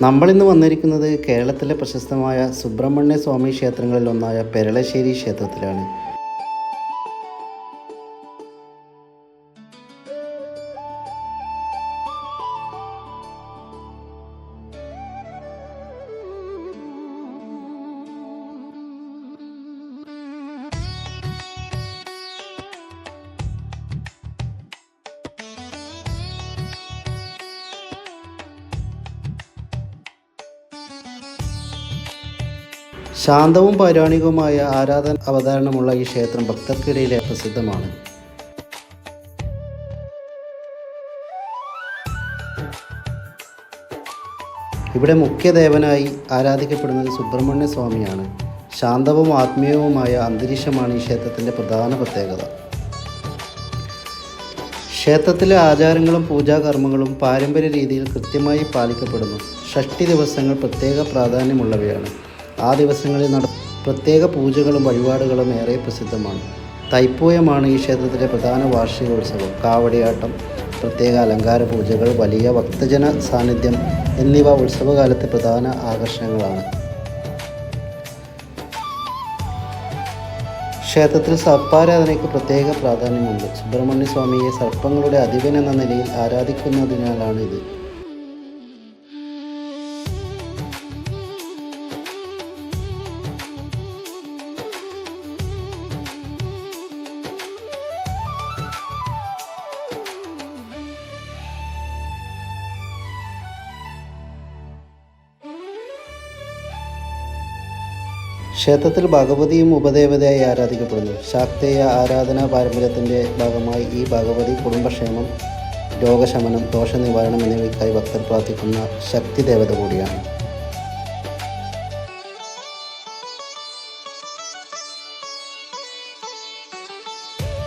നമ്മളിന്ന് വന്നിരിക്കുന്നത് കേരളത്തിലെ പ്രശസ്തമായ സുബ്രഹ്മണ്യ സ്വാമി ക്ഷേത്രങ്ങളിലൊന്നായ പെരളശ്ശേരി ക്ഷേത്രത്തിലാണ്. ശാന്തവും പൗരാണികവുമായ ആരാധന അവതരണമുള്ള ഈ ക്ഷേത്രം ഭക്തർക്കിടയിലെ പ്രസിദ്ധമാണ്. ഇവിടെ മുഖ്യദേവനായി ആരാധിക്കപ്പെടുന്നത് സുബ്രഹ്മണ്യ സ്വാമിയാണ്. ശാന്തവും ആത്മീയവുമായ അന്തരീക്ഷമാണ് ഈ ക്ഷേത്രത്തിൻ്റെ പ്രധാന പ്രത്യേകത. ക്ഷേത്രത്തിലെ ആചാരങ്ങളും പൂജാകർമ്മങ്ങളും പാരമ്പര്യ രീതിയിൽ കൃത്യമായി പാലിക്കപ്പെടുന്നു. ഷഷ്ഠി ദിവസങ്ങൾ പ്രത്യേക പ്രാധാന്യമുള്ളവയാണ്. ആ ദിവസങ്ങളിൽ പ്രത്യേക പൂജകളും വഴിപാടുകളും ഏറെ പ്രസിദ്ധമാണ്. തൈപ്പൂയമാണ് ഈ ക്ഷേത്രത്തിലെ പ്രധാന വാർഷികോത്സവം. കാവടിയാട്ടം, പ്രത്യേക അലങ്കാര പൂജകൾ, വലിയ ഭക്തജന സാന്നിധ്യം എന്നിവ ഉത്സവകാലത്തെ പ്രധാന ആകർഷണങ്ങളാണ്. ക്ഷേത്രത്തിൽ സർപ്പാരാധനയ്ക്ക് പ്രത്യേക പ്രാധാന്യമുണ്ട്. സുബ്രഹ്മണ്യ സ്വാമിയെ സർപ്പങ്ങളുടെ അധിപൻ എന്ന നിലയിൽ ആരാധിക്കുന്നതിനാലാണ് ഇത്. ക്ഷേത്രത്തിൽ ഭഗവതിയും ഉപദേവതയായി ആരാധിക്കപ്പെടുന്നു. ശാക്തേയ ആരാധനാ പാരമ്പര്യത്തിൻ്റെ ഭാഗമായി ഈ ഭഗവതി കുടുംബക്ഷേമം, രോഗശമനം, ദോഷനിവാരണം എന്നിവയ്ക്കായി ഭക്തർ പ്രാർത്ഥിക്കുന്ന ശക്തി ദേവത കൂടിയാണ്.